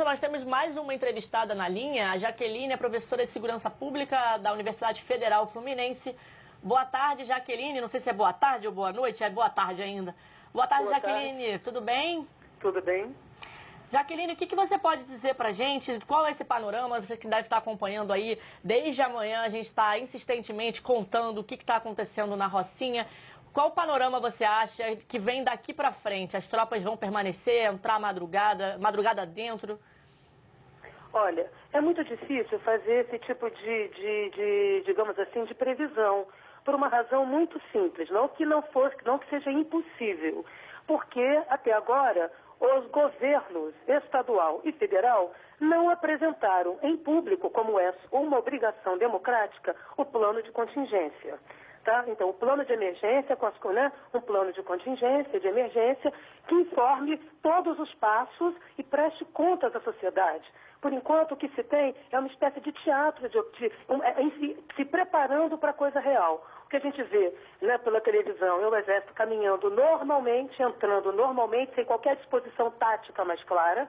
nós temos mais uma entrevistada na linha. A Jaqueline é professora de Segurança Pública da Universidade Federal Fluminense. Boa tarde, Jaqueline. Não sei se é boa tarde ou boa noite, é boa tarde ainda. Boa tarde, Jaqueline. Tudo bem? Tudo bem. Jaqueline, o que você pode dizer pra gente? Qual é esse panorama? Você que deve estar acompanhando aí desde amanhã, a gente está insistentemente contando o que está acontecendo na Rocinha. Qual panorama você acha que vem daqui para frente? As tropas vão permanecer, entrar madrugada dentro? Olha, é muito difícil fazer esse tipo digamos assim, de previsão, por uma razão muito simples, não que seja impossível, porque até agora os governos estadual e federal não apresentaram em público, como é uma obrigação democrática, o plano de contingência. Tá? Então, o plano de emergência, um plano de contingência, de emergência, que informe todos os passos e preste contas à sociedade. Por enquanto, o que se tem é uma espécie de teatro, se preparando para a coisa real. O que a gente vê, né, pela televisão é o Exército caminhando normalmente, entrando normalmente, sem qualquer disposição tática mais clara,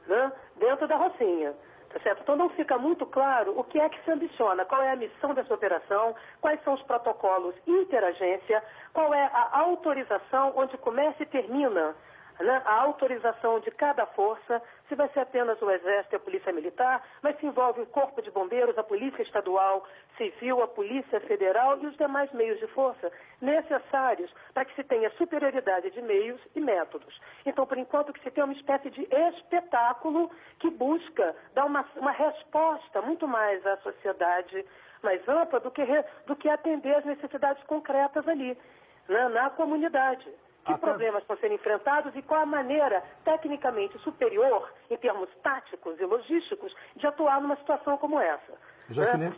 né, dentro da Rocinha. Tá certo? Então não fica muito claro o que é que se ambiciona, qual é a missão dessa operação, quais são os protocolos interagência, qual é a autorização onde começa e termina, né, a autorização de cada força, se vai ser apenas o Exército e a Polícia Militar, mas se envolve o Corpo de Bombeiros, a Polícia Estadual, Civil, a Polícia Federal e os demais meios de força necessários para que se tenha superioridade de meios e métodos. Então, por enquanto, que se tem uma espécie de espetáculo que busca dar uma resposta muito mais à sociedade mais ampla do que atender às necessidades concretas ali, né, na comunidade. Que problemas estão sendo enfrentados e qual a maneira tecnicamente superior, em termos táticos e logísticos, de atuar numa situação como essa. Né?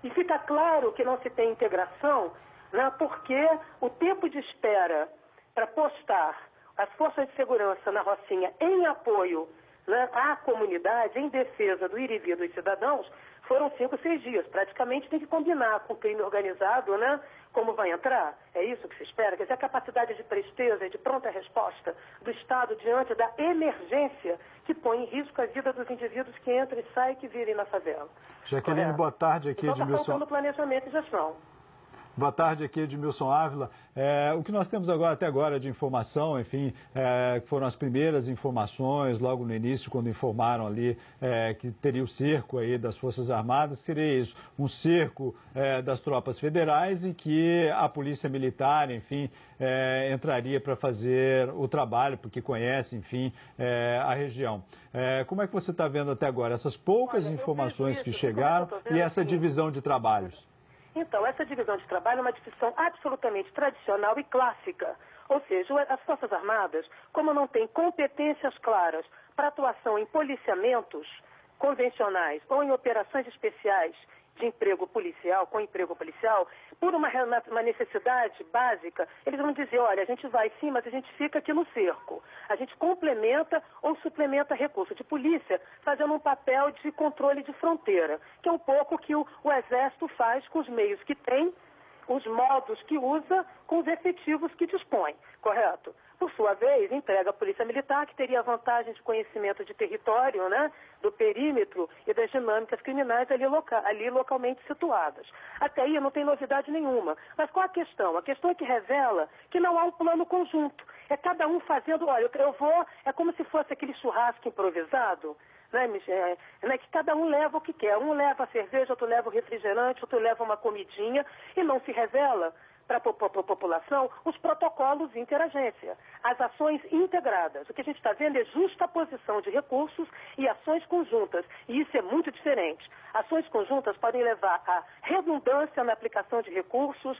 E fica claro que não se tem integração, né, porque o tempo de espera para postar as forças de segurança na Rocinha em apoio, né, à comunidade, em defesa do ir e vir dos cidadãos, foram 5, 6 dias. Praticamente tem que combinar com o crime organizado, né? Como vai entrar? É isso que se espera? Quer dizer, a capacidade de presteza e de pronta resposta do Estado diante da emergência que põe em risco a vida dos indivíduos que entram e saem e que virem na favela. Jaqueline, boa tarde aqui, então, Edmilson. Está faltando planejamento e gestão. Boa tarde aqui, Edmilson Ávila. O que nós temos até agora de informação, enfim, foram as primeiras informações, logo no início, quando informaram ali que teria o cerco aí das Forças Armadas, seria isso, um cerco das tropas federais e que a Polícia Militar, enfim, entraria para fazer o trabalho, porque conhece, enfim, a região. Como é que você está vendo até agora essas poucas informações que chegaram e essa divisão de trabalhos? Então, essa divisão de trabalho é uma divisão absolutamente tradicional e clássica. Ou seja, as Forças Armadas, como não têm competências claras para atuação em policiamentos convencionais ou em operações especiais de emprego policial, com emprego policial, por uma necessidade básica, eles vão dizer, olha, a gente vai sim, mas a gente fica aqui no cerco. A gente complementa ou suplementa recurso de polícia, fazendo um papel de controle de fronteira, que é um pouco que o Exército faz com os meios que tem, os modos que usa, com os efetivos que dispõe, correto? Por sua vez, entrega à Polícia Militar, que teria vantagem de conhecimento de território, né, do perímetro e das dinâmicas criminais ali localmente situadas. Até aí não tem novidade nenhuma. Mas qual a questão? A questão é que revela que não há um plano conjunto. É cada um fazendo, olha, eu vou, é como se fosse aquele churrasco improvisado, né, Michel? Que cada um leva o que quer. Um leva a cerveja, outro leva o refrigerante, outro leva uma comidinha e não se revela para a população os protocolos de interagência, as ações integradas. O que a gente está vendo é justa posição de recursos e ações conjuntas, e isso é muito diferente. Ações conjuntas podem levar a redundância na aplicação de recursos,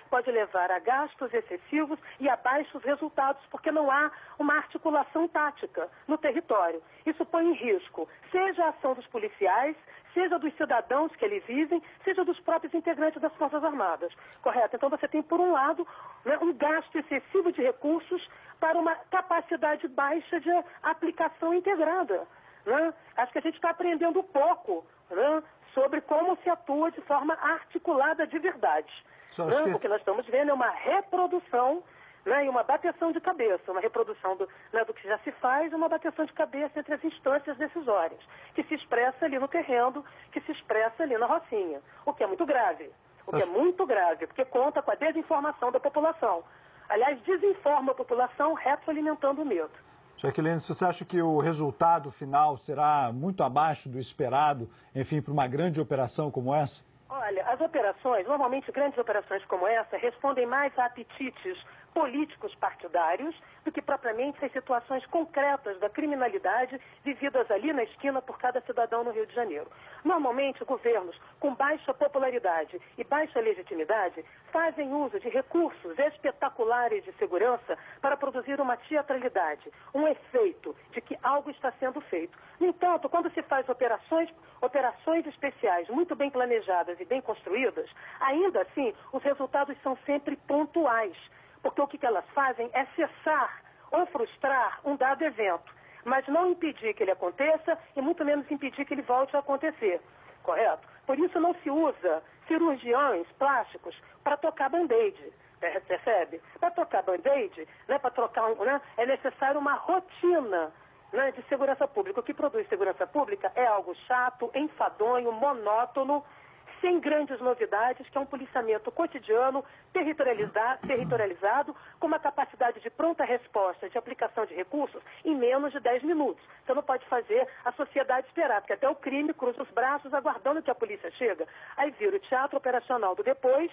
pode levar a gastos excessivos e a baixos resultados, porque não há uma articulação tática no território. Isso põe em risco, seja a ação dos policiais, seja dos cidadãos que ali vivem, seja dos próprios integrantes das Forças Armadas. Correto? Então você tem, por um lado, né, um gasto excessivo de recursos para uma capacidade baixa de aplicação integrada. Né? Acho que a gente está aprendendo pouco, né, sobre como se atua de forma articulada de verdade. Né? O que nós estamos vendo é uma reprodução, né, e uma bateção de cabeça, uma reprodução do que já se faz, uma bateção de cabeça entre as instâncias decisórias, que se expressa ali no terreno, que se expressa ali na Rocinha, o que é muito grave. O que é muito grave, porque conta com a desinformação da população. Aliás, desinforma a população, retroalimentando o medo. Jaqueline, você acha que o resultado final será muito abaixo do esperado, enfim, para uma grande operação como essa? Olha, as operações, normalmente grandes operações como essa, respondem mais a apetites políticos partidários do que propriamente às situações concretas da criminalidade vividas ali na esquina por cada cidadão no Rio de Janeiro. Normalmente, governos com baixa popularidade e baixa legitimidade fazem uso de recursos espetaculares de segurança para produzir uma teatralidade, um efeito de que algo está sendo feito. No entanto, quando se faz operações especiais muito bem planejadas e bem construídas, ainda assim, os resultados são sempre pontuais. Porque o que elas fazem é cessar ou frustrar um dado evento, mas não impedir que ele aconteça e muito menos impedir que ele volte a acontecer, correto? Por isso não se usa cirurgiões plásticos para tocar band-aid, percebe? Para tocar band-aid, né, para trocar é necessário uma rotina, né, de segurança pública. O que produz segurança pública é algo chato, enfadonho, monótono, sem grandes novidades, que é um policiamento cotidiano, territorializado, com uma capacidade de pronta resposta, de aplicação de recursos, em menos de 10 minutos. Você não pode fazer a sociedade esperar, porque até o crime cruza os braços aguardando que a polícia chega. Aí vira o teatro operacional do depois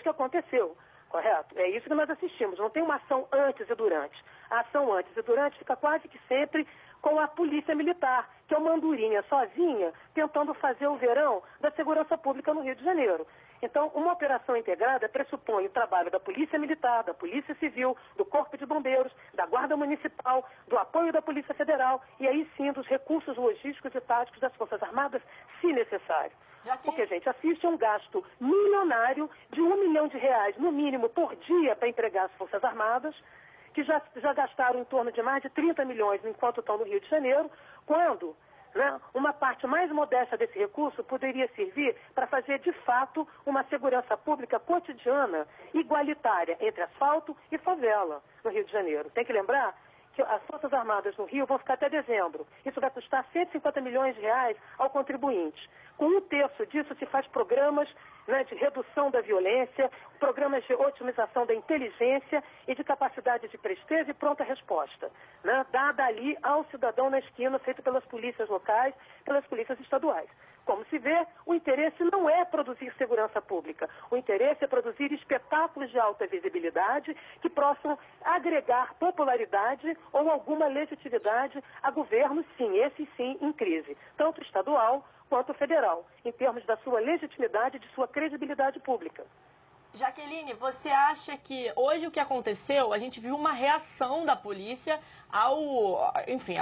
que aconteceu. Correto? É isso que nós assistimos. Não tem uma ação antes e durante. A ação antes e durante fica quase que sempre com a polícia militar, que é uma andorinha sozinha, tentando fazer o verão da segurança pública no Rio de Janeiro. Então, uma operação integrada pressupõe o trabalho da Polícia Militar, da Polícia Civil, do Corpo de Bombeiros, da Guarda Municipal, do apoio da Polícia Federal e aí sim dos recursos logísticos e táticos das Forças Armadas, se necessário. Porque a gente assiste a um gasto milionário de R$1 milhão, no mínimo, por dia para empregar as Forças Armadas, que já gastaram em torno de mais de 30 milhões enquanto estão no Rio de Janeiro, quando, né, uma parte mais modesta desse recurso poderia servir para fazer, de fato, uma segurança pública cotidiana, igualitária, entre asfalto e favela no Rio de Janeiro. Tem que lembrar que as Forças Armadas no Rio vão ficar até dezembro. Isso vai custar R$150 milhões ao contribuinte. Com 1/3 disso se faz programas, né, de redução da violência, programas de otimização da inteligência e de capacidade de presteza e pronta resposta, né, dada ali ao cidadão na esquina, feito pelas polícias locais, pelas polícias estaduais. Como se vê, o interesse não é produzir segurança pública. O interesse é produzir espetáculos de alta visibilidade que possam agregar popularidade ou alguma legitimidade a governos, sim, esses sim, em crise, tanto estadual quanto federal, em termos da sua legitimidade e de sua credibilidade pública. Jaqueline, você acha que hoje o que aconteceu, a gente viu uma reação da polícia a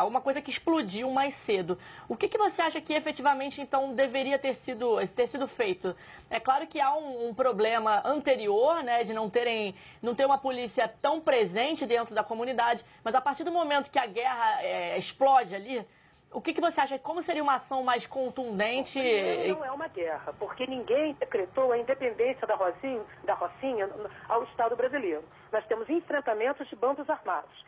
uma coisa que explodiu mais cedo. O que você acha que efetivamente, então, deveria ter sido feito? É claro que há um problema anterior, né, de não ter uma polícia tão presente dentro da comunidade, mas a partir do momento que a guerra explode ali, o que você acha? Como seria uma ação mais contundente? Não é uma guerra, porque ninguém decretou a independência da Rocinha ao Estado brasileiro. Nós temos enfrentamentos de bandos armados.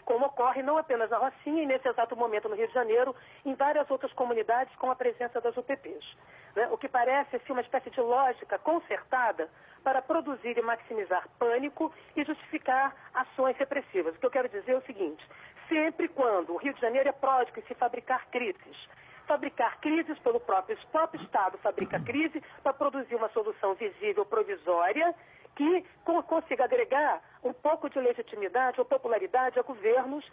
Como ocorre não apenas na Rocinha e nesse exato momento no Rio de Janeiro, em várias outras comunidades com a presença das UPPs. Né? O que parece assim, uma espécie de lógica concertada para produzir e maximizar pânico e justificar ações repressivas. O que eu quero dizer é o seguinte: sempre quando o Rio de Janeiro é pródigo em se fabricar crises pelo próprio Estado fabrica crise para produzir uma solução visível, provisória, que consiga agregar um pouco de legitimidade ou popularidade a governos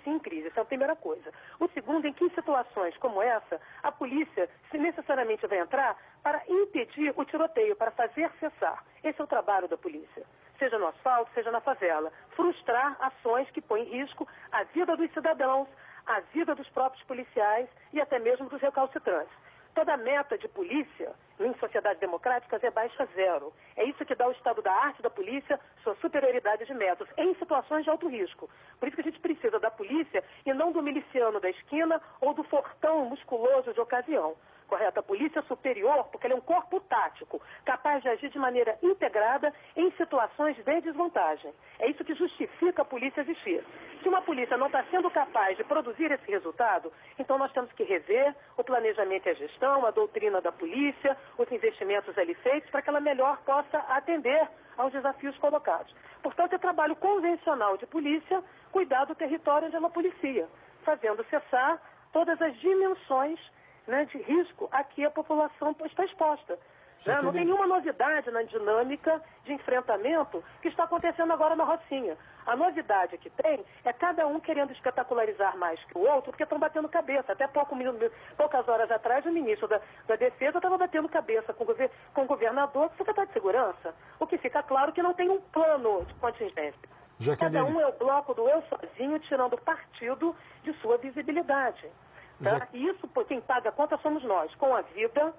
sim em crise. Essa é a primeira coisa. O segundo, em que situações como essa, a polícia necessariamente vai entrar para impedir o tiroteio, para fazer cessar. Esse é o trabalho da polícia. Seja no asfalto, seja na favela. Frustrar ações que põem em risco a vida dos cidadãos, a vida dos próprios policiais e até mesmo dos recalcitrantes. Toda meta de polícia, em sociedades democráticas é baixa zero. É isso que dá o estado da arte da polícia, sua superioridade de métodos, em situações de alto risco. Por isso que a gente precisa da polícia e não do miliciano da esquina ou do fortão musculoso de ocasião. Correto? A polícia é superior porque ela é um corpo tático, capaz de agir de maneira integrada em situações de desvantagem. É isso que justifica a polícia existir. Se uma polícia não está sendo capaz de produzir esse resultado, então nós temos que rever o planejamento e a gestão, a doutrina da polícia, os investimentos ali feitos, para que ela melhor possa atender aos desafios colocados. Portanto, é trabalho convencional de polícia cuidar do território onde ela policia, fazendo cessar todas as dimensões, né, de risco a que a população está exposta. Né? Não tem nenhuma novidade na dinâmica de enfrentamento que está acontecendo agora na Rocinha. A novidade que tem é cada um querendo espetacularizar mais que o outro, porque estão batendo cabeça. Até poucas horas atrás, o ministro da Defesa estava batendo cabeça com o governador, com o secretário de Segurança. O que fica claro que não tem um plano de contingência. Cada um é o bloco do eu sozinho, tirando partido de sua visibilidade. Tá? E isso, quem paga a conta somos nós, com a vida,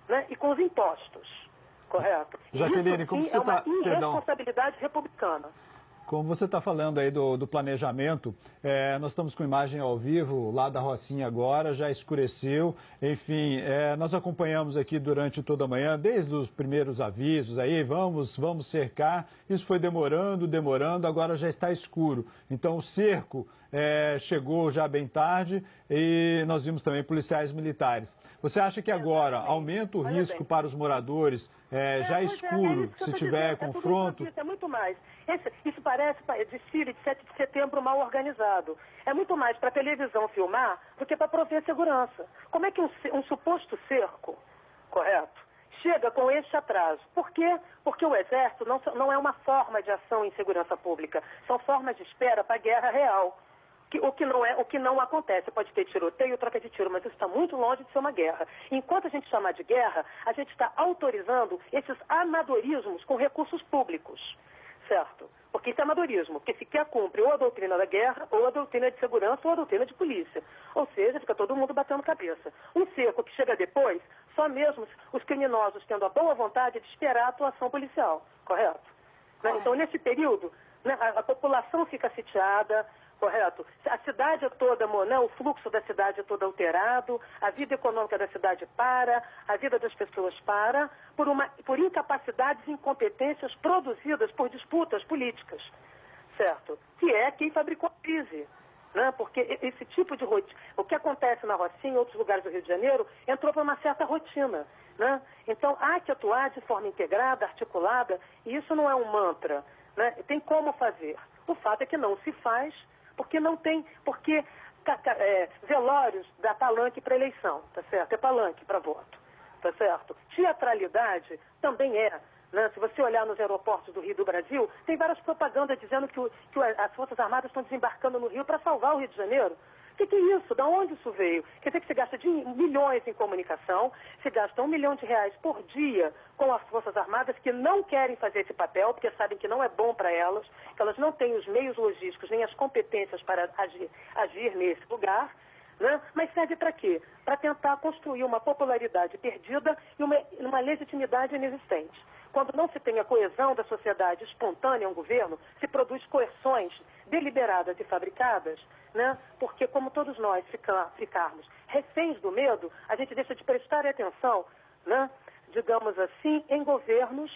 né, e com os impostos, correto? Jaqueline, como você está... É uma irresponsabilidade republicana. Como você está falando aí do planejamento, nós estamos com imagem ao vivo lá da Rocinha agora, já escureceu. Enfim, nós acompanhamos aqui durante toda a manhã, desde os primeiros avisos aí, vamos cercar. Isso foi demorando, agora já está escuro. Então o cerco chegou já bem tarde e nós vimos também policiais militares. Você acha que agora aumenta o risco para os moradores, já escuro, se tiver confronto? É muito mais. Isso parece desfile de 7 de setembro mal organizado. É muito mais para a televisão filmar do que para prover segurança. Como é que um suposto cerco, correto, chega com esse atraso? Por quê? Porque o Exército não é uma forma de ação em segurança pública. São formas de espera para a guerra real. O que não acontece. Pode ter tiroteio, troca de tiro, mas isso está muito longe de ser uma guerra. Enquanto a gente chamar de guerra, a gente está autorizando esses amadorismos com recursos públicos. Certo? Porque isso é amadorismo, porque sequer cumpre ou a doutrina da guerra, ou a doutrina de segurança, ou a doutrina de polícia. Ou seja, fica todo mundo batendo cabeça. Um cerco que chega depois, só mesmo os criminosos tendo a boa vontade de esperar a atuação policial, correto? Então, nesse período, né, a população fica sitiada, correto? A cidade é toda, né, o fluxo da cidade é todo alterado, a vida econômica da cidade para, a vida das pessoas para, por incapacidades e incompetências produzidas por disputas políticas, certo? Que é quem fabricou a crise, né? Porque esse tipo de rotina, o que acontece na Rocinha e em outros lugares do Rio de Janeiro, entrou para uma certa rotina, né? Então há que atuar de forma integrada, articulada, e isso não é um mantra, né? Tem como fazer. O fato é que não se faz, porque velórios dá palanque para eleição, tá certo? É palanque para voto, tá certo? Teatralidade também é, né? Se você olhar nos aeroportos do Rio e do Brasil, tem várias propagandas dizendo que as Forças Armadas estão desembarcando no Rio para salvar o Rio de Janeiro. O que é isso? Da onde isso veio? Quer dizer que você gasta milhões em comunicação, se gasta R$1 milhão por dia com as Forças Armadas que não querem fazer esse papel, porque sabem que não é bom para elas, que elas não têm os meios logísticos nem as competências para agir nesse lugar, né? Mas serve para quê? Para tentar construir uma popularidade perdida e uma legitimidade inexistente. Quando não se tem a coesão da sociedade espontânea a um governo, se produz coerções deliberadas e fabricadas, né? Porque como todos nós ficarmos reféns do medo, a gente deixa de prestar atenção, né, digamos assim, em governos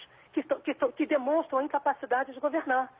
que demonstram a incapacidade de governar,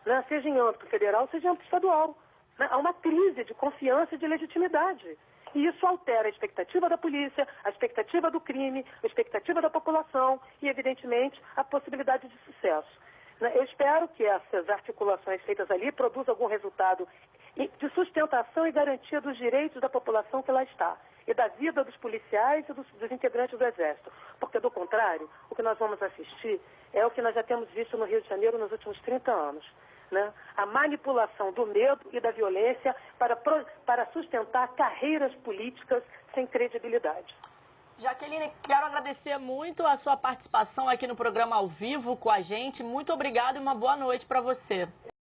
né? Seja em âmbito federal, seja em âmbito estadual. Né? Há uma crise de confiança e de legitimidade. E isso altera a expectativa da polícia, a expectativa do crime, a expectativa da população e, evidentemente, a possibilidade de sucesso. Eu espero que essas articulações feitas ali produzam algum resultado de sustentação e garantia dos direitos da população que lá está e da vida dos policiais e dos integrantes do Exército. Porque, do contrário, o que nós vamos assistir é o que nós já temos visto no Rio de Janeiro nos últimos 30 anos. Né? A manipulação do medo e da violência para sustentar carreiras políticas sem credibilidade. Jaqueline, quero agradecer muito a sua participação aqui no programa ao vivo com a gente. Muito obrigada e uma boa noite para você.